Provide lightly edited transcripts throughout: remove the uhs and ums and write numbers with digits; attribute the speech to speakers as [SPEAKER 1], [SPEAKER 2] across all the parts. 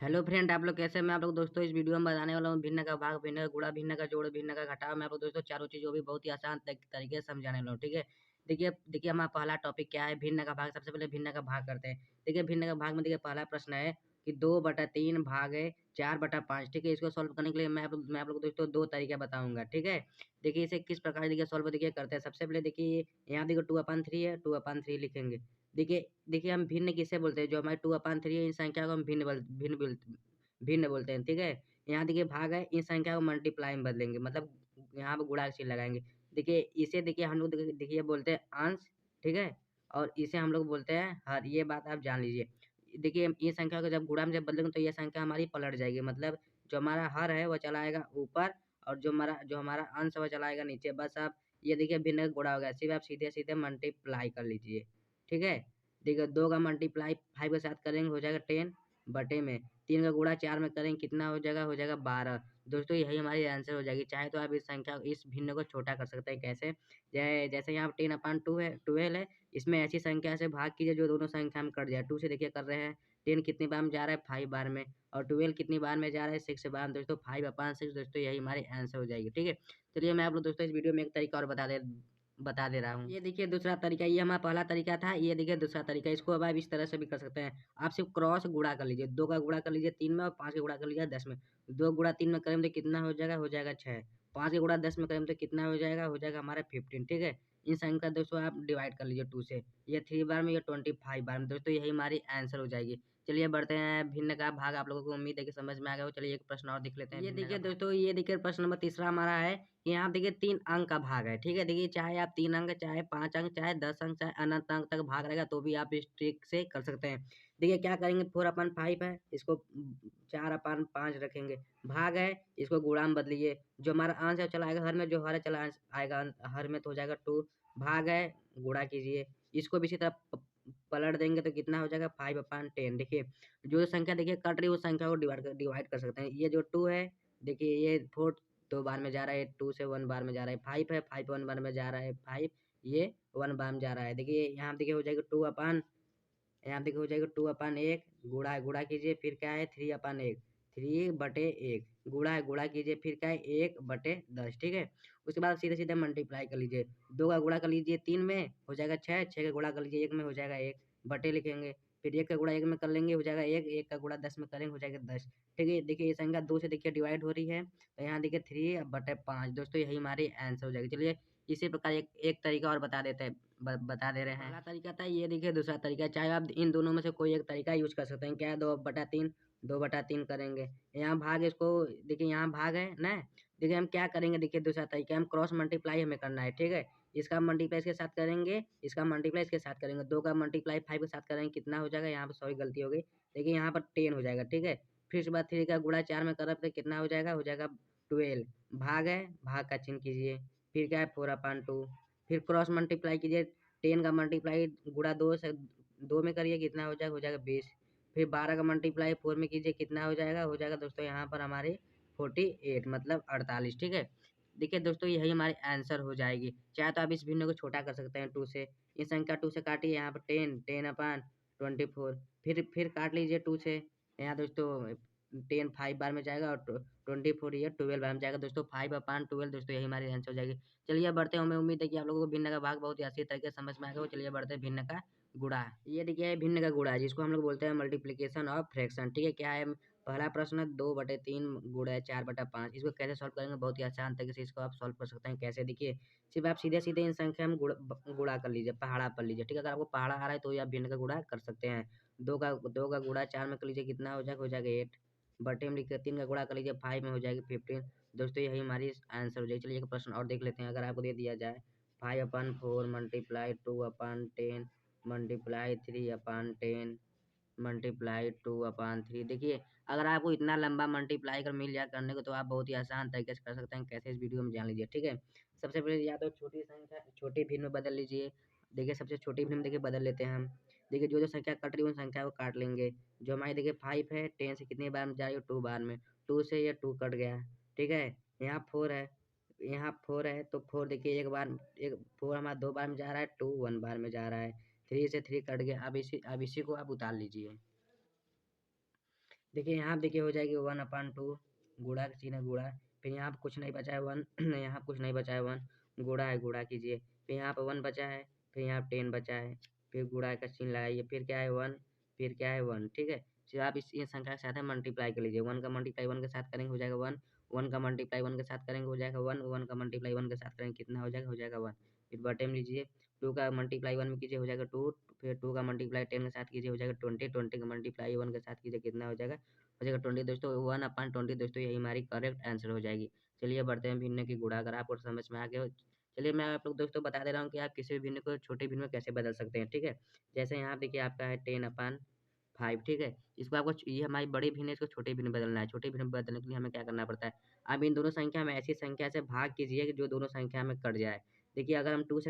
[SPEAKER 1] Hello friend, आप लोग कैसे हैं? मैं आप लोग दोस्तों इस वीडियो में बताने वाला हूँ भिन्न का भाग, भिन्न का गुणा, भिन्न का जोड़, भिन्न का घटाव। मैं आप लोग दोस्तों चारों चीजों भी बहुत ही आसान तरीके से समझाने वाला हूँ। ठीक है। देखिए देखिए हमारा पहला टॉपिक क्या है, भिन्न का भाग। सबसे पहले भिन्न का भाग करते हैं। देखिए भिन्न का भाग में देखिए पहला प्रश्न है कि 2/3 भाग है 4/5। ठीक है। इसको सॉल्व करने के लिए मैं आप लोग दोस्तों दो तरीके बताऊंगा। ठीक है। देखिए इसे किस प्रकार देखिए सॉल्व देखिए करते हैं। सबसे पहले देखिए यहाँ देखिए 2/3 है, 2/3 लिखेंगे। देखिए देखिए हम भिन्न किसे बोलते हैं, जो हमारे 2/3 है इन संख्या को हम भिन्न बोलते हैं। ठीक है। यहाँ देखिए भाग है, इन संख्या को मल्टीप्लाई में बदलेंगे, मतलब यहाँ पे गुणा का चिन्ह लगाएंगे। देखिए इसे देखिए हम लोग देखिए बोलते हैं अंश। ठीक है। और इसे हम लोग बोलते हैं हर। ये बात आप जान लीजिए। देखिए ये संख्या को जब गुणा में जब बदलेंगे तो ये संख्या हमारी पलट जाएगी, मतलब जो हमारा हर है वो चला आएगा ऊपर, और जो हमारा अंश है वो चला आएगा नीचे। बस आप ये देखिए भिन्न का गुणा हो गया, सिर्फ आप सीधे सीधे मल्टीप्लाई कर लीजिए। ठीक है। देखिए 2 का मल्टीप्लाई 5 के साथ करेंगे हो जाएगा 10 बटे में। 3 का गुणा 4 में करेंगे कितना हो जाएगा 12। दोस्तों यही हमारी आंसर हो जाएगी। चाहे तो आप इस भिन्न को छोटा कर सकते हैं। कैसे? जैसे यहाँ 10/2 है, 12 है। इसमें ऐसी संख्या से भाग कीजिए जो दोनों संख्या में कट जाए। 2 से देखिए कर रहे हैं। 10 कितनी बार में जा रहा है? 5 बार में। और 12 कितनी बार में जा रहा है? 6 बार में। दोस्तों 5/6 दोस्तों यही हमारी आंसर हो जाएगी। ठीक है। चलिए मैं आप लोग दोस्तों इस वीडियो में एक तरीका और बता दे रहा हूँ। ये देखिए दूसरा तरीका, ये हमारा पहला तरीका था। ये देखिए दूसरा तरीका, इसको अब आप इस तरह से भी कर सकते हैं। आप सिर्फ क्रॉस गुणा कर लीजिए। 2 का गुणा कर लीजिए 3 में, और 5 का गुणा कर लीजिए 10 में। 2 गुणा 3 में करेंगे तो कितना हो जाएगा? हो जाएगा 6। 5 का गुणा 10 में करेंगे तो कितना हो जाएगा? हो जाएगा हमारा 15। ठीक है। इन संख्या दोस्तों आप डिवाइड कर लीजिए 2 से। ये 3 बार में, ये 25 बार में। दोस्तों यही हमारी आंसर हो जाएगी। चलिए बढ़ते हैं भिन्न का भाग। आप लोगों को उम्मीद है कि समझ में आ गया हो। चलिए एक प्रश्न और देख लेते हैं। ये देखिए दोस्तों, ये देखिए प्रश्न नंबर तीसरा हमारा है। यहाँ देखिए 3 अंक का भाग है। ठीक है। देखिए चाहे आप 3 अंक, चाहे 5 अंक, चाहे 10 अंक, चाहे अनंत अंक तक भाग रहेगा तो भी आप इस ट्रिक से कर सकते हैं। देखिए क्या करेंगे, 4/5 है, इसको 4/5 रखेंगे। भाग है, इसको गुणा में बदलिए। जो हमारा अंश है वो चला आएगा हर में, जो हर है चला आएगा हर में, तो हो जाएगा 2। भाग है, गुणा कीजिए। इसको भी इसी तरह पलट देंगे तो कितना हो जाएगा? 5/10। देखिए जो संख्या देखिए कट रही है उस संख्या को डिवाइड कर सकते हैं। ये जो 2 है, देखिए ये 4 2 बार में जा रहा है, 2 से 1 बार में जा रहा है। 5 है, 5 1 बार में जा रहा है। 5 ये 1 बार में जा रहा है। देखिए यहाँ देखिए हो जाएगा 2/, यहाँ देखिए हो जाएगा 2/1। गुणा है, गुणा कीजिए, फिर क्या है 3/1। 3/1 गुणा है, गुणा कीजिए, फिर क्या है 1/10। ठीक है। उसके बाद सीधे सीधे मल्टीप्लाई कर लीजिए। 2 का गुणा कर लीजिए 3 में, हो जाएगा 6। 6 का गुणा कर लीजिए 1 में, हो जाएगा 1 बटे लिखेंगे। फिर 1 का गुणा 1 में कर लेंगे, हो जाएगा 1। 1 का गुणा 10 में करेंगे, हो जाएगा 10। ठीक है। देखिए ये संख्या 2 से देखिए डिवाइड हो रही है, तो यहाँ देखिए 3/5। दोस्तों यही हमारी आंसर हो जाएगी। चलिए इसी प्रकार एक तरीका और बता दे रहे हैं। पहला तरीका था, ये देखिए दूसरा तरीका। चाहे आप इन दोनों में से कोई एक तरीका यूज कर सकते हैं। क्या है? 2/3, 2/3 करेंगे। यहाँ भाग, इसको देखिए यहाँ भाग है ना। देखिए हम क्या करेंगे, देखिए दूसरा तरीका, हम क्रॉस मल्टीप्लाई हमें करना है। ठीक है। इसका मल्टीप्लाई इसके साथ करेंगे, इसका मल्टीप्लाई इसके साथ करेंगे। 2 का मल्टीप्लाई 5 के साथ करेंगे, कितना हो जाएगा? यहाँ पर सॉरी गलती हो गई। देखिए यहाँ पर 10 हो जाएगा। ठीक है। फिर उसके बाद 3 का गुणा 4 में करब तो कितना हो जाएगा? हो जाएगा 12। भाग है, भाग का चिन्ह कीजिए। फिर क्या है 4/2। फिर क्रॉस मल्टीप्लाई कीजिए। 10 का मल्टीप्लाई गुणा 2 से 2 में करिए, कितना हो जाएगा? हो जाएगा 20। फिर 12 का मल्टीप्लाई 4 में कीजिए, कितना हो जाएगा? हो जाएगा दोस्तों यहाँ पर हमारे 48, मतलब 48। ठीक है। देखिए दोस्तों यही हमारी आंसर हो जाएगी। चाहे तो आप इस भिन्न को छोटा कर सकते हैं 2 से। इस संख्या 2 से काटिए, यहाँ पर 10/24। फिर काट लीजिए 2 से। यहाँ दोस्तों 10 5 बार में जाएगा, और 24 ये 12 बार में जाएगा। दोस्तों 5/12 दोस्तों यही हमारी आंसर हो जाएगी। चलिए बढ़ते हैं। हमें उम्मीद है कि आप लोगों को भिन्न का भाग बहुत ही अच्छी तरीके से समझ में आ गया हो। चलिए बढ़ते हैं भिन्न का गुणा। ये देखिए भिन्न का गुणा, जिसको हम लोग बोलते हैं मल्टीप्लीकेशन ऑफ फ्रैक्शन। ठीक है। क्या है? पहला प्रश्न 2/3 गुणा 4/5। इसको कैसे सॉल्व करेंगे? बहुत ही आसान तरीके से इसको आप सॉल्व कर सकते हैं। कैसे? देखिए सिर्फ आप सीधे सीधे इन संख्या में गुणा कर लीजिए, पहाड़ा पढ़ लीजिए। ठीक है। अगर आपको पहाड़ा आ रहा है तो आप भिन्न का गुणा कर सकते हैं। 2 का गुणा 4 में कर लीजिए, कितना हो जाएगा? हो जाएगा 8। बटे में लिखिए 3 का गुणा कर लीजिए 5 में, हो जाएगी 15। दोस्तों यही हमारी आंसर हो जाएगी। चलिए एक प्रश्न और देख लेते हैं। अगर आपको दे दिया जाए 5/4 मल्टीप्लाई 2/10 मल्टीप्लाई 3/10 मल्टीप्लाई 2/3। देखिए अगर आपको इतना लंबा मल्टीप्लाई अगर मिल जाए करने को तो आप बहुत ही आसान तरीके से कर सकते हैं। कैसे? इस वीडियो में जान लीजिए। ठीक है। सबसे पहले या तो छोटी संख्या छोटी भिन्न में बदल लीजिए। देखिए सबसे छोटी भिन्न में देखिए बदल लेते हैं हम। देखिए जो जो संख्या कट रही है उन संख्या को काट लेंगे। जो हमारी देखिए 5 है, 10 से कितनी बार में जा रही है? 2 बार में। 2 से ये 2 कट गया। ठीक है। यहाँ 4 है, यहाँ 4 है, तो 4 देखिए एक बार, एक 4 हमारा 2 बार में जा रहा है, 2 1 बार में जा रहा है। 3 से 3 कट गया। अब इसी को आप उतार लीजिए। देखिए यहाँ देखिए हो जाएगी 1/2, गुणा का चिन्ह है गुणा, फिर यहाँ पे कुछ नहीं बचा है 1 यहाँ कुछ नहीं बचा है 1, गुणा है गुणा कीजिए, फिर यहाँ पे 1 बचा है, फिर यहाँ 10 बचा है, फिर गुणा का चिन्ह लगाइए, फिर क्या है 1, फिर क्या है 1, ठीक है। फिर आप इस संख्या के साथ मल्टीप्लाई कर लीजिए, 1 का मल्टीप्लाई 1 के साथ करेंगे हो जाएगा 1, 1 का मल्टीप्लाई 1 के साथ करेंगे हो जाएगा 1, 1 का मल्टीप्लाई 1 के साथ करेंगे कितना हो जाएगा 1, फिर बटे में लीजिए, 2 का मल्टीप्लाई 1 में कीजिए हो जाएगा 2, फिर 2 का मल्टीप्लाई 10 के साथ कीजिए हो जाएगा 20, 20 का मल्टीप्लाई 1 के साथ कीजिए कितना हो जाएगा 20 दोस्तों, 1/20 दोस्तों यही हमारी करेक्ट आंसर हो जाएगी। चलिए बढ़ते हैं भिन्न की गुणा, अगर आपको समझ में आ गया हो। चलिए मैं आप लोग दोस्तों बता दे रहा हूँ कि आप किसी भी भिन्न को छोटे भिन्न में कैसे बदल सकते हैं, ठीक है। जैसे यहाँ देखिए आपका है 10/5, ठीक है। इसको आपको ये हमारी बड़ी भिन्न है, इसको छोटे भिन्न में बदलना है। छोटे भिन्न में बदलने के लिए हमें क्या करना पड़ता है, अब इन दोनों संख्या में ऐसी संख्या से भाग कीजिए कि जो दोनों संख्या में कट जाए। देखिए अगर हम 2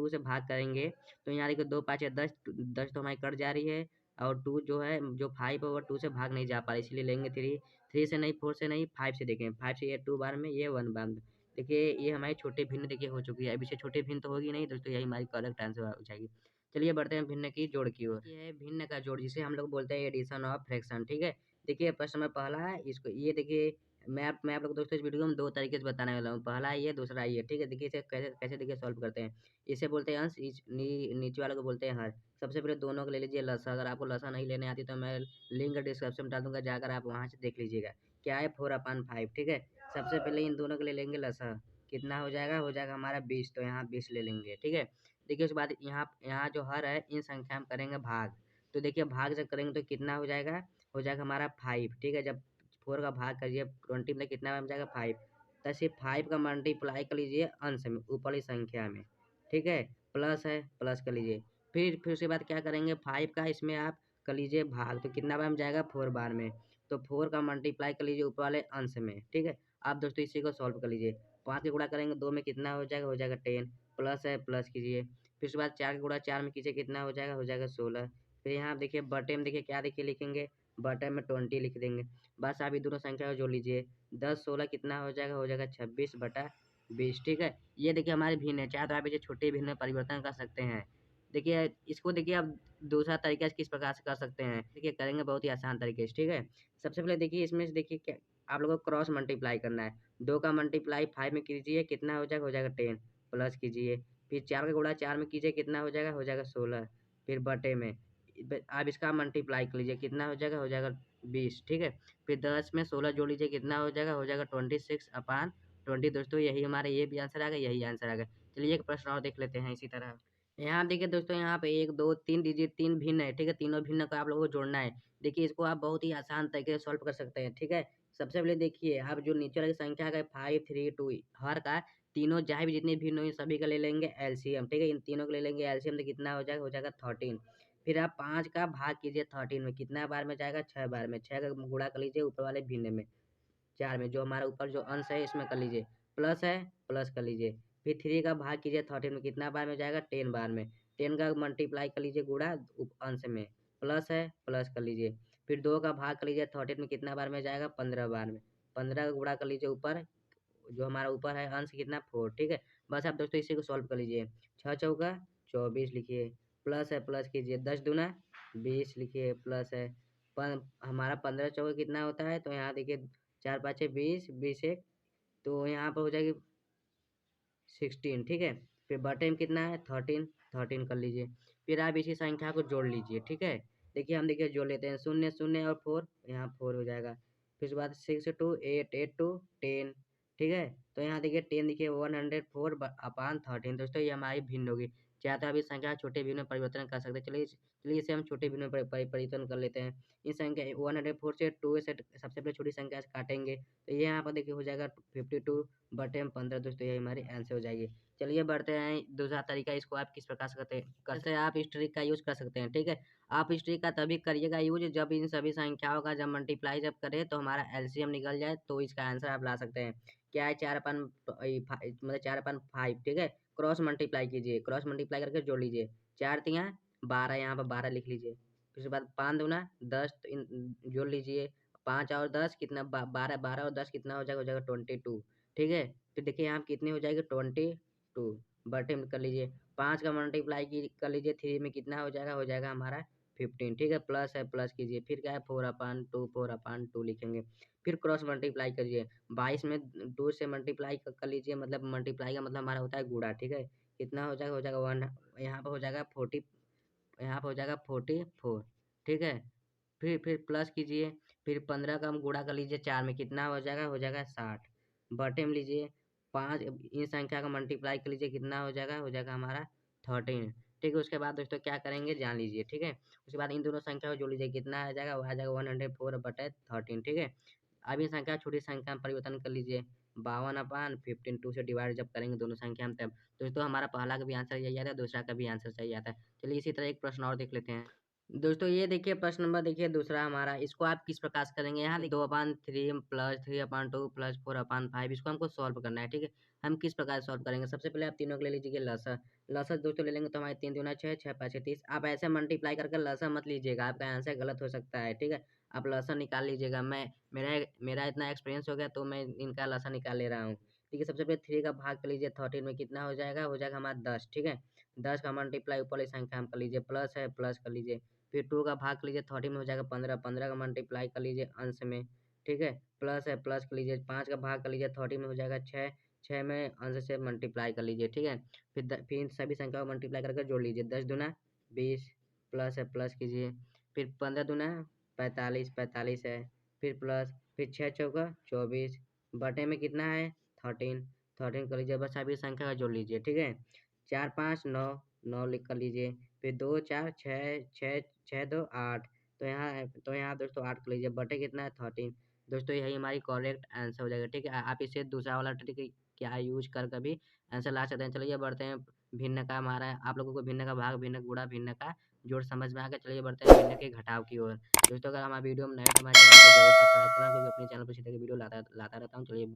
[SPEAKER 1] से भाग करेंगे तो यहाँ देखिए 2 5 10, 10 तो हमारी कट जा रही है, और 2 जो है जो 5 है वो 2 से भाग नहीं जा पा रही, इसलिए लेंगे 3, 3 से नहीं 4 से नहीं 5 से, देखें 5 से ये 2 बार में, ये 1 बार में। देखिए ये हमारी छोटे भिन्न देखिए हो चुकी है, अब इससे छोटे भिन्न तो होगी नहीं दोस्तों, यही हमारी करेक्ट आंसर हो जाएगी। चलिए बढ़ते हैं भिन्न की जोड़ की ओर। ये है भिन्न का जोड़, जिसे हम लोग बोलते हैं एडिशन ऑफ फ्रैक्शन, ठीक है। देखिए प्रश्न में पहला है, इसको ये देखिए मैं आप लोग दोस्तों इस वीडियो में 2 तरीके से बताने वाला हूँ, पहला ये दूसरा ये, ठीक है। देखिए इसे कैसे कैसे देखिए सॉल्व करते हैं। इसे बोलते हैं अंश, नीचे वाले को बोलते हैं हर। सबसे पहले दोनों को ले लीजिए लसा, अगर आपको लसा नहीं लेने आती तो मैं लिंक डिस्क्रिप्शन में डाल दूंगा, जाकर आप वहां से देख लीजिएगा। क्या है 4/5, ठीक है। सबसे पहले इन दोनों के ले लेंगे लसा, कितना हो जाएगा हमारा 20, तो यहाँ 20 ले लेंगे, ठीक है। देखिए उसके बाद यहाँ यहाँ जो हर है इन संख्या में करेंगे भाग, तो देखिए भाग जब करेंगे तो कितना हो जाएगा हमारा 5, ठीक है। जब 4 का भाग करिए 20 में कितना बन जाएगा 5, तो सिर्फ 5 का मल्टीप्लाई कर लीजिए अंश में, ऊपर वाली संख्या में, ठीक है। प्लस है प्लस कर लीजिए, फिर उसके बाद क्या करेंगे 5 का इसमें आप कर लीजिए भाग, तो कितना बार में जाएगा 4 बार में, तो 4 का मल्टीप्लाई कर लीजिए ऊपर वाले अंश में, ठीक है। आप दोस्तों इसी को सॉल्व कर लीजिए, 5 के गुणा करेंगे 2 में कितना हो जाएगा 10, प्लस है प्लस कीजिए, फिर उसके बाद 4 का गुणा 4 में कीजिए कितना हो जाएगा 16। फिर यहाँ देखिए बटे में देखिए क्या देखिए लिखेंगे, बटे में 20 लिख देंगे। बस आप ये दोनों संख्या को जोड़ लीजिए, 10 16 कितना हो जाएगा 26/20, ठीक है। ये देखिए हमारे भिन्न है, चाहे तो आप इसे छोटे भिन्न में परिवर्तन कर सकते हैं। देखिए इसको देखिए आप दूसरा तरीका से किस प्रकार से कर सकते हैं, देखिए करेंगे बहुत ही आसान तरीके से, ठीक है। सबसे पहले देखिए इसमें से देखिए क्या आप लोगों को क्रॉस मल्टीप्लाई करना है, 2 का मल्टीप्लाई 5 में कीजिए कितना हो जाएगा 10, प्लस कीजिए, फिर 4 का गुणा 4 में कीजिए कितना हो जाएगा 16, फिर बटे में आप इसका मल्टीप्लाई कर लीजिए कितना हो जाएगा 20, ठीक है। फिर 10 में 16 जोड़ लीजिए कितना हो जाएगा 26/20, दोस्तों यही हमारा ये भी आंसर आ गया, यही आंसर आ गया। चलिए एक प्रश्न और देख लेते हैं इसी तरह। यहाँ देखिए दोस्तों यहाँ पे 1 2 3 डिजिट 3 भिन्न है, ठीक है। तीनों भिन्न को आप लोगों को जोड़ना है। देखिए इसको आप बहुत ही आसान तरीके से सॉल्व कर सकते हैं, ठीक है। सबसे पहले देखिए आप जो नीचे वाली संख्या का 5 3 2 हर का तीनों जहाँ भी जितने भिन्न हुई सभी का ले लेंगे एलसीएम, ठीक है। इन तीनों को ले लेंगे एलसीएम, तो कितना हो जाएगा 13। फिर आप 5 का भाग कीजिए 13 में, कितना बार में जाएगा 6 बार में, 6 का गुणा कर लीजिए ऊपर वाले भिन्न में, 4 में, जो हमारा ऊपर जो अंश है इसमें कर लीजिए, प्लस है प्लस कर लीजिए। फिर 3 का भाग कीजिए 13 में, कितना बार में जाएगा 10 बार में, 10 का मल्टीप्लाई कर लीजिए गुणा अंश में, प्लस है प्लस कर लीजिए। फिर 2 का भाग कर लीजिए 13 में, कितना बार में जाएगा 15 बार में, 15 का गुणा कर लीजिए ऊपर, जो हमारा ऊपर है अंश कितना 4, ठीक है। बस आप दोस्तों इसी को सॉल्व कर लीजिए, 6 चौका 24 लिखिए, प्लस है प्लस कीजिए, 10 दूना 20 लिखिए, प्लस है हमारा 15 चौका कितना होता है, तो यहाँ देखिए 4 5 20, 20 एक, तो यहाँ पर हो जाएगी 16, ठीक है। फिर बटे में कितना है 13, 13 कर लीजिए। फिर आप इसी संख्या को जोड़ लीजिए, ठीक है। देखिए हम देखिए जोड़ लेते हैं, 0 0 और 4, यहाँ 4 हो जाएगा। फिर उसके बाद 6 2 8 8 2 10, ठीक है। तो यहाँ देखिए 10 देखिए 104/13, दोस्तों ये हमारी भिन्न होगी। चाहे तो आप इस संख्या छोटे भिन्न में परिवर्तन कर सकते हैं। चलिए इसे हम छोटे भिन्न में परिवर्तन कर लेते हैं। इस संख्या 104 से 2 से सबसे पहले छोटी संख्या से काटेंगे, तो ये यहाँ पर देखिए हो जाएगा 52/15, दोस्तों ये हमारी आंसर हो जाएगी। चलिए बढ़ते हैं दूसरा तरीका, इसको आप किस प्रकार से करते हैं आप इस ट्रिक का यूज कर सकते हैं, ठीक है। आप इस ट्रिक का तभी करिएगा यूज जब इन सभी संख्याओं का जब मल्टीप्लाई जब करें तो हमारा एलसीएम निकल जाए, तो इसका आंसर आप ला सकते हैं। क्या है 4/5, ठीक है। क्रॉस मल्टीप्लाई कीजिए, क्रॉस मल्टीप्लाई करके जोड़ लीजिए, 4 तिया 12, यहाँ पर 12 लिख लीजिए। फिर उसके बाद 5 दूना 10, जोड़ लीजिए, 5 और 10 कितना 12, 12 और 10 कितना हो जाएगा 22, ठीक है। फिर देखिए यहाँ कितनी हो जाएगी 22, बटे में कर लीजिए, 5 का मल्टीप्लाई की कर लीजिए 3 में, कितना हो जाएगा हमारा 15, ठीक है, प्लस है प्लस कीजिए, फिर क्या है 4/2 लिखेंगे, फिर क्रॉस मल्टीप्लाई करिए, 22 में 2 से मल्टीप्लाई कर लीजिए, मतलब मल्टीप्लाई का मतलब हमारा होता है गुणा, ठीक है, कितना हो जाएगा 1, यहाँ पे हो जाएगा 40, यहाँ पे हो जाएगा 44, ठीक है, फिर प्लस कीजिए, फिर 15 का हम गुणा कर लीजिए 4 में, कितना हो जाएगा 60, बटे में लीजिए 5, इन संख्या का मल्टीप्लाई कर लीजिए, कितना हो जाएगा हमारा 13, ठीक है, उसके बाद दोस्तों क्या करेंगे जान लीजिए, ठीक है, उसके बाद इन दोनों संख्या को जोड़ लीजिए, कितना आ जाएगा, वो आ जाएगा 104/13, ठीक है, अब ये संख्या छोटी संख्या में परिवर्तन कर लीजिए, 52/15 2 से डिवाइड जब करेंगे दोनों संख्या में, तब दोस्तों हमारा पहला का भी आंसर यही आता है, दूसरा का भी आंसर सही आता है। चलिए इसी तरह एक प्रश्न और देख लेते हैं। दोस्तों ये देखिए प्रश्न नंबर देखिए दूसरा हमारा, इसको आप किस प्रकार से करेंगे, यहाँ देखिए 2/3 प्लस 3/2 प्लस 4/5, इसको हमको सॉल्व करना है, ठीक है, हम किस प्रकार सॉल्व करेंगे, सबसे पहले आप तीनों को ले लीजिए लसा, लसा दोस्तों ले लेंगे तो हमारे 3 दूना 6, 6×5 30, आप ऐसे मल्टीप्लाई करके लसा मत लीजिएगा, आपका आंसर गलत हो सकता है, ठीक है, आप लसा निकाल लीजिएगा, मैं मेरा मेरा इतना एक्सपीरियंस हो गया तो मैं इनका लसा निकाल ले रहा हूँ, ठीक है, सबसे पहले 3 का भाग कर लीजिए 13 में, कितना हो जाएगा हमारा 10, ठीक है, 10 का मल्टीप्लाई ऊपर वाली संख्या हम कर लीजिए, प्लस है प्लस कर लीजिए, फिर 2 का भाग कर लीजिए 13 में हो जाएगा 15, 15 का मल्टीप्लाई कर लीजिए अंश में, ठीक है, प्लस है प्लस कर लीजिए, 5 का भाग कर लीजिए 13 में हो जाएगा 6, 6 में अंश से मल्टीप्लाई कर लीजिए, ठीक है, फिर सभी संख्या को मल्टीप्लाई करके जोड़ लीजिए, 10 दूना 20, प्लस है प्लस कीजिए, फिर 15 दूना 45, 45 है, फिर प्लस, फिर 6 चौका 24, बटे में कितना है 13, 13 कर लीजिए, बस अभी संख्या का जोड़ लीजिए, ठीक है, 4 5 9, 9 लिख कर लीजिए, फिर 2 4 6, 6 6 2 8, तो यहाँ दोस्तों 8 कर लीजिए, बटे कितना है 13, दोस्तों यही हमारी करेक्ट आंसर हो जाएगा, ठीक है, आप इसे दूसरा वाला ट्रिक क्या यूज कर कभी आंसर ला सकते हैं। चलिए बढ़ते हैं भिन्न का हमारा, आप लोगों को भिन्न का भाग, भिन्न गुणा, भिन्न का जोड़ समझ में आ गया, चलिए बढ़ते हैं भिन्न के घटाव की ओर। दोस्तों अगर हमारे वीडियो में नए तो हमारे चैनल को जरूर सब्सक्राइब करें, क्योंकि अपने चैनल पर इसी तरह की वीडियो लाता रहता हूँ। चलिए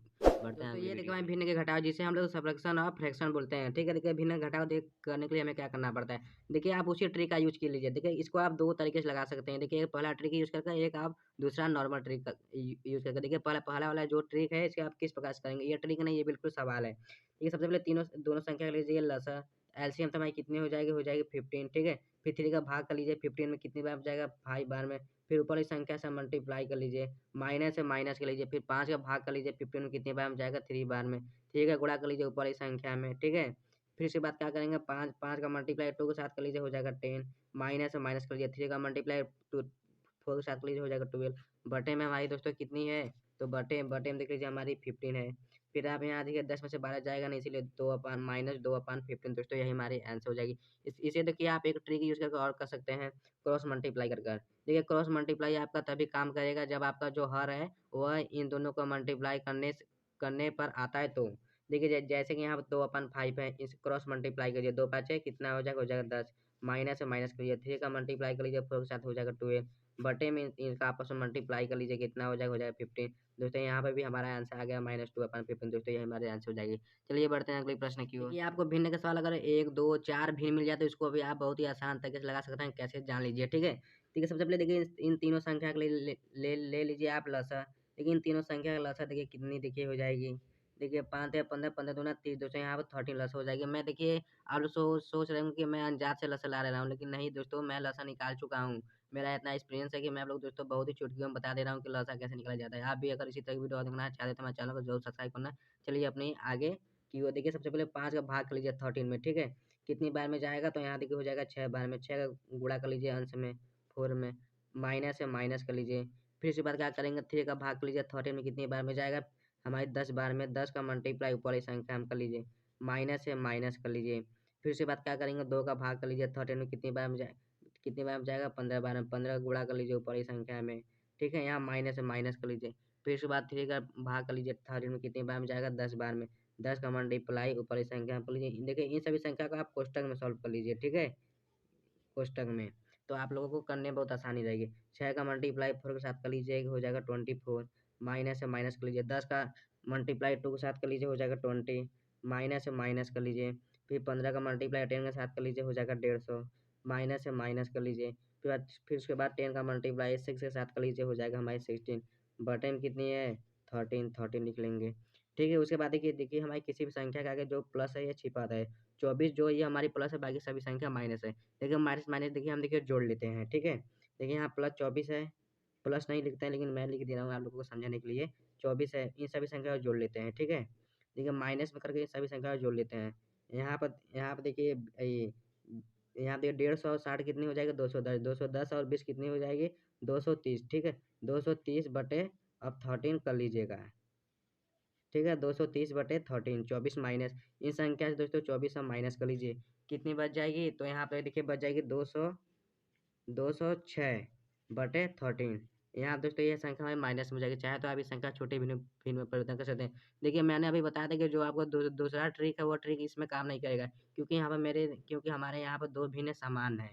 [SPEAKER 1] बढ़ते हैं ये देखिए भिन्न के घटाव, जिसे हम लोग सबट्रैक्शन और फ्रैक्शन बोलते हैं, ठीक है, देखिए भिन्न घटाव देख करने के लिए हमें क्या करना पड़ता है, देखिए आप उसी ट्रिक का यूज कर लीजिए, देखिए इसको आप दो तरीके से लगा सकते हैं, देखिए पहला ट्रिक यूज करके, एक आप दूसरा नॉर्मल ट्रिक यूज करके, देखिए पहला पहला वाला जो ट्रिक है इसके आप किस प्रकार से करेंगे, ये ट्रिक नहीं, ये बिल्कुल सवाल है, ये सबसे पहले तीनों दोनों संख्या ले लीजिए लसा, एलसीएम तो हमारी कितनी हो जाएगी 15, ठीक है, फिर 3 का भाग कर लीजिए 15 में कितनी बार जाएगा 5 बार में, फिर ऊपर की संख्या से मल्टीप्लाई कर लीजिए, माइनस से माइनस कर लीजिए, फिर 5 का भाग कर लीजिए 15 में कितनी बार में जाएगा 3 बार में, ठीक है, गुणा कर लीजिए ऊपर की संख्या में, ठीक है, फिर इसके बाद क्या करेंगे 5 5 का मल्टीप्लाई 2 के साथ कर लीजिए हो जाएगा 10, माइनस से माइनस कर लीजिए, 3 का मल्टीप्लाई 2 4 के साथ कर लीजिए हो जाएगा 12, बटे में हमारी दोस्तों कितनी है, तो बटे में देख लीजिए हमारी 15 है, फिर आप यहाँ देखिए 10 में से 12 जाएगा नहीं, इसीलिए 2/-2/15, दोस्तों यही हमारी आंसर हो जाएगी। इसे देखिए आप एक ट्रिक यूज करके और कर सकते हैं, क्रॉस मल्टीप्लाई कर कर, देखिए क्रॉस मल्टीप्लाई आपका तभी काम करेगा जब आपका जो हर है वह इन दोनों को मल्टीप्लाई करने पर आता है, तो देखिए जैसे कि यहाँ पर 2/5 है, इस क्रॉस मल्टीप्लाई करिए, 2×5 कितना हो जाएगा 10, माइनस से माइनस करिए, 3 का मल्टीप्लाई कर लीजिए 4 के साथ हो जाएगा 12, बटे में इनका आपस में मल्टीप्लाई कर लीजिए, कितना हो जाएगा 15, दोस्तों यहाँ पे भी हमारा आंसर आ गया -2/15, दोस्तों ये हमारे आंसर हो जाएगी। चलिए बढ़ते हैं अगले प्रश्न की ओर। देखिए आपको भिन्न का सवाल अगर 1 2 4 भिन्न मिल जाए तो इसको भी आप बहुत ही आसान तरीके से लगा सकते हैं, कैसे जान लीजिए, ठीक है, ठीक है, सबसे पहले देखिए इन तीनों संख्या के लिए ले लीजिए आप लसा, देखिए इन तीनों संख्या का लसा देखिए कितनी देखिए हो जाएगी, देखिए 5 या 15, 15 दूना 30, दोस्तों यहाँ पर 13 लसा हो जाएगी, मैं देखिए आप लोग सोच रहे होंगे कि मैं अनजात से लसा ला रहा हूँ, लेकिन नहीं दोस्तों, मैं लसा निकाल चुका हूँ, मेरा इतना एक्सपीरियंस है कि मैं आप लोग दोस्तों बहुत ही चुटकियों में बता दे रहा हूँ कि लौसा कैसे निकाला जाता है। आप भी अगर इसी तरह की वीडियो देखना चाहते हैं तो हमारे चैनल को जरूर सब्सक्राइब करना। चलिए अपनी आगे की ओर देखिए, सबसे पहले 5 का भाग कर लीजिए 13 में, ठीक है, कितनी बार में जाएगा, तो यहाँ देखिए हो जाएगा 6 बार में, 6 का गुणा कर लीजिए अंश में 4 में, माइनस से माइनस कर लीजिए, फिर उसके बाद क्या करेंगे 3 का भाग कर लीजिए 13 में कितनी बार में जाएगा, हमारे 10 बार में, 10 का मल्टीप्लाई ऊपर की संख्या हम कर लीजिए, माइनस से माइनस कर लीजिए, फिर उसके बाद क्या करेंगे 2 का भाग कर लीजिए 13 में कितनी बार में जाएगा 15 बार में, 15 गुणा कर लीजिए ऊपर की संख्या में, ठीक है, यहाँ माइनस से माइनस कर लीजिए, फिर उसके बाद 3 का भाग कर लीजिए 13 में कितनी बार में जाएगा 10 बार में, 10 का मल्टीप्लाई ऊपर की संख्या में कर लीजिए, देखिए इन सभी संख्या को आप कोष्टक में सॉल्व कर लीजिए, ठीक है, कोष्टक में, तो आप लोगों को करने में बहुत आसानी रहेगी, 6 का मल्टीप्लाई 4 के साथ कर लीजिए हो जाएगा 24, माइनस से माइनस कर लीजिए, 10 का मल्टीप्लाई 2 के साथ कर लीजिए हो जाएगा 20, माइनस से माइनस कर लीजिए, फिर 15 का मल्टीप्लाई 10 के साथ कर लीजिए हो जाएगा 150, माइनस से माइनस कर लीजिए, फिर उसके बाद 10 का मल्टीप्लाई 6 के साथ कर लीजिए हो जाएगा हमारे 16, बटे में कितनी है 13 लिख लेंगे, ठीक है, उसके बाद देखिए हमारी किसी भी संख्या के आगे जो प्लस है ये छिपा है। 24 जो ये हमारी प्लस है, बाकी सभी संख्या माइनस है। देखिए माइनस माइनस देखिए हम देखिए जोड़ लेते हैं, ठीक है। देखिए यहाँ प्लस 24 है, प्लस नहीं लिखते हैं लेकिन मैं लिख दे रहा हूँ आप लोगों को समझाने के लिए। 24 है, इन सभी संख्या को जोड़ लेते हैं, ठीक है। देखिए माइनस में करके इन सभी संख्या को जोड़ लेते हैं। यहाँ पर देखिए यहाँ देखिए 150 और 60 कितनी हो जाएगी, 210। 210 और 20 कितनी हो जाएगी, 230, ठीक है। 230 बटे अब 13 कर लीजिएगा, ठीक है। 230 बटे 13, 24 माइनस इन संख्या से दोस्तों 24 हम माइनस कर लीजिए, कितनी बच जाएगी, तो यहाँ पे देखिए बच जाएगी 206 बटे 13। यहाँ दोस्तों ये संख्या हमारी माइनस में हो जाएगी। चाहे तो आप इस संख्या छोटे भिन्न भिन्न में परिवर्तन कर सकते हैं। देखिए मैंने अभी बताया था कि जो आपको दूसरा ट्रिक है वो ट्रिक इसमें काम नहीं करेगा, क्योंकि हमारे यहाँ पर दो भिन्न समान है,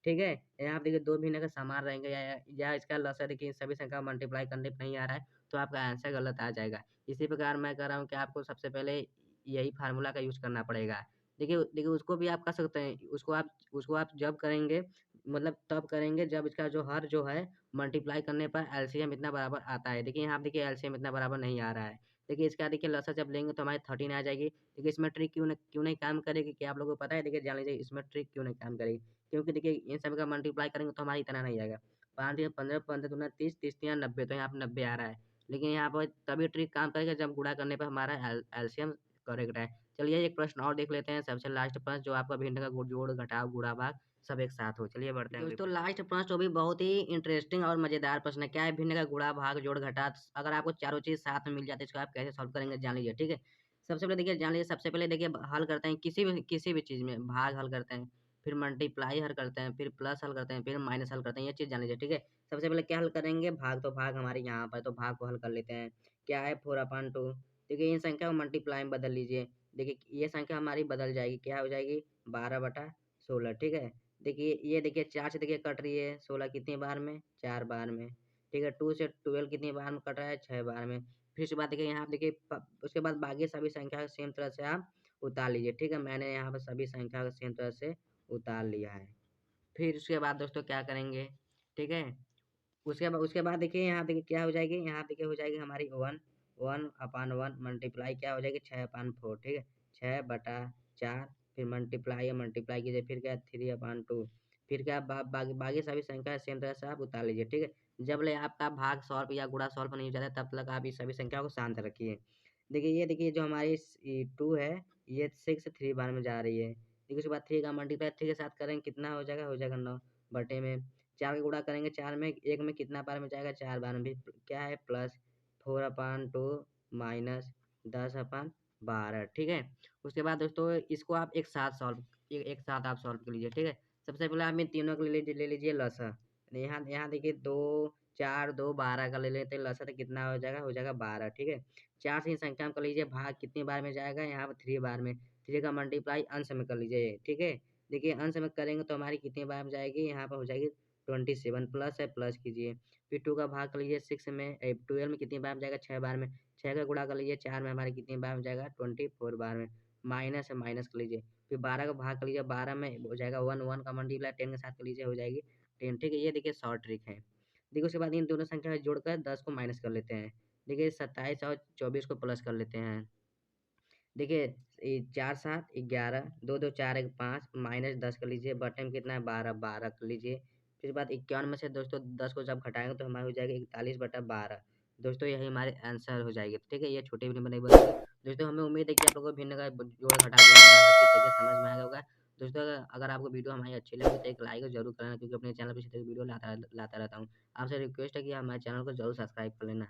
[SPEAKER 1] ठीक है। यहाँ पे देखिए दो भिन्न का समान रहेंगे या इसका लसा देखिए सभी संख्या मल्टीप्लाई करने पे नहीं आ रहा है, तो आपका आंसर गलत आ जाएगा। इसी प्रकार मैं कह रहा हूँ कि आपको सबसे पहले यही फार्मूला का यूज करना पड़ेगा। देखिए उसको भी आप कर सकते हैं, उसको आप जब करेंगे, मतलब तब करेंगे जब इसका जो हर जो है मल्टीप्लाई करने पर एलसीएम इतना बराबर आता है। देखिए यहाँ पे देखिए एलसीएम इतना बराबर नहीं आ रहा है। देखिए इसका देखिए लसा जब लेंगे तो हमारी 13 आ जाएगी। देखिए इसमें ट्रिक क्यों नहीं काम करेगी, क्या आप लोगों को पता है? देखिए जान लीजिए इसमें ट्रिक क्यों नहीं काम करेगी, क्योंकि देखिए इन सभी का मल्टीप्लाई करेंगे तो हमारी इतना नहीं आएगा। 5 या 15, 15 दूना 30, 30 तिया 90, तो यहाँ पे 90 आ रहा है। लेकिन यहाँ पर तभी ट्रिक काम करेगा जब गुणा करने पर हमारा एलसीएम करेक्ट है। चलिए एक प्रश्न और देख लेते हैं, सबसे लास्ट प्रश्न जो आपका भिन्न का जोड़ घटाव गुणा भाग सब एक साथ हो। चलिए बढ़ते हैं दोस्तों, लास्ट प्रश्न तो भी बहुत ही इंटरेस्टिंग और मजेदार प्रश्न है। क्या है भिन्न का गुणा भाग जोड़ घटा? अगर आपको चारों चीज साथ में मिल जाती है, इसको आप कैसे सॉल्व करेंगे जान लीजिए, ठीक है। सबसे पहले देखिए जान लीजिए, सबसे पहले देखिए हल करते हैं किसी भी चीज में भाग हल करते हैं, फिर मल्टीप्लाई हल करते हैं, फिर प्लस हल करते हैं, फिर माइनस हल करते हैं। ये चीज जान लीजिए, ठीक है। सबसे पहले क्या हल करेंगे, भाग। तो भाग हमारे यहाँ पर, तो भाग को हल कर लेते हैं। क्या है 4/2। देखिए इन संख्या को मल्टीप्लाई में बदल लीजिए। देखिए ये संख्या हमारी बदल जाएगी, क्या हो जाएगी, 12/16, ठीक है। देखिए ये देखिए 4 से देखिए कट रही है 16 कितनी बार में, 4 बार में, ठीक है। 2 से 12 कितनी बार में कट रहा है, 6 बार में। फिर उसके बाद देखिए यहाँ देखिए उसके बाद बाकी सभी संख्या सेम तरह से आप उतार लीजिए, ठीक है। मैंने यहाँ पर सभी संख्या को सेम तरह से उतार लिया है। फिर उसके बाद दोस्तों क्या करेंगे, ठीक है। उसके बाद देखिए यहाँ देखिए क्या हो जाएगी, यहाँ देखिए हो जाएगी हमारी 1/1 मल्टीप्लाई क्या हो जाएगी, 6/4, ठीक है। 6/4, फिर मल्टीप्लाई मल्टीप्लाई कीजिए, फिर क्या 3/2, फिर क्या बाकी बाकी सभी संख्या सेम तरह से आप उतार लीजिए, ठीक है। जब ले आपका भाग सॉल्व या गुणा सॉल्व नहीं हो जाता तब तक आप इस सभी संख्या को शांत रखिए। देखिए जो हमारी 2 है, ये 6 3 बार में जा रही है। देखिए उसके बाद 3 का मल्टीप्लाई 3 के साथ करेंगे, कितना हो जाएगा 9 बटे में 4 का गुणा करेंगे, 4 में 1 में कितना बार में जाएगा, 4 बार में। भी क्या है प्लस 4/2 माइनस 10/12, ठीक है। उसके बाद दोस्तों इसको आप एक साथ आप सॉल्व कर लीजिए, ठीक है। सबसे पहले आप इन तीनों को ले लीजिए लसा। यहाँ यहाँ देखिए 2 4 2 12 का ले लेते हैं लसा, तो कितना हो जाएगा 12, ठीक है। 4 से इन संख्या में कर लीजिए भाग, कितनी बार में जाएगा, यहाँ पर 3 बार में। 3 का मल्टीप्लाई अंश में कर लीजिए, ठीक है। देखिए अंश में करेंगे तो हमारी कितनी बार में जाएगी, यहाँ पर हो जाएगी 27, प्लस है प्लस कीजिए। फिर 2 का भाग कर लीजिए 6 में, 12 में कितनी बार में जाएगा, 6 बार में। 6 का गुणा कर लीजिए 4 में, हमारे कितनी बार में जाएगा, 24 बार में। माइनस है माइनस कर लीजिए। फिर 12 का भाग कर लीजिए, 12 में हो जाएगा 1 का मल्टीप्लाई 10 के साथ कर लीजिए, हो जाएगी 10, ठीक है। ये देखिए शॉर्ट ट्रिक है। देखिए उसके बाद इन दोनों संख्या को जोड़कर 10 को माइनस कर लेते हैं। देखिए 27 और 24 को प्लस कर लेते हैं। देखिए 4 7 11, 2 2 4 1 5, माइनस 10 कर लीजिए, बटे में कितना है 12, 12 कर लीजिए। फिर बाद 51 में से दोस्तों 10 को जब घटाएंगे तो हमारी हो जाएगी 41/12। दोस्तों यही हमारे आंसर हो जाएगी, ठीक है। ये छोटे भिन्न बनेगी दोस्तों। हमें उम्मीद है कि आप लोगों को भिन्न का जोड़ घटाव गुणा भाग अच्छी तरीके से समझ में आया होगा। दोस्तों अगर आपको वीडियो हमारी अच्छी लगी तो एक लाइक जरूर करना, क्योंकि अपने चैनल पर इसी तरह की वीडियो लाता लाता रहता हूँ। आपसे रिक्वेस्ट है कि हमारे चैनल को जरूर सब्सक्राइब कर लेना।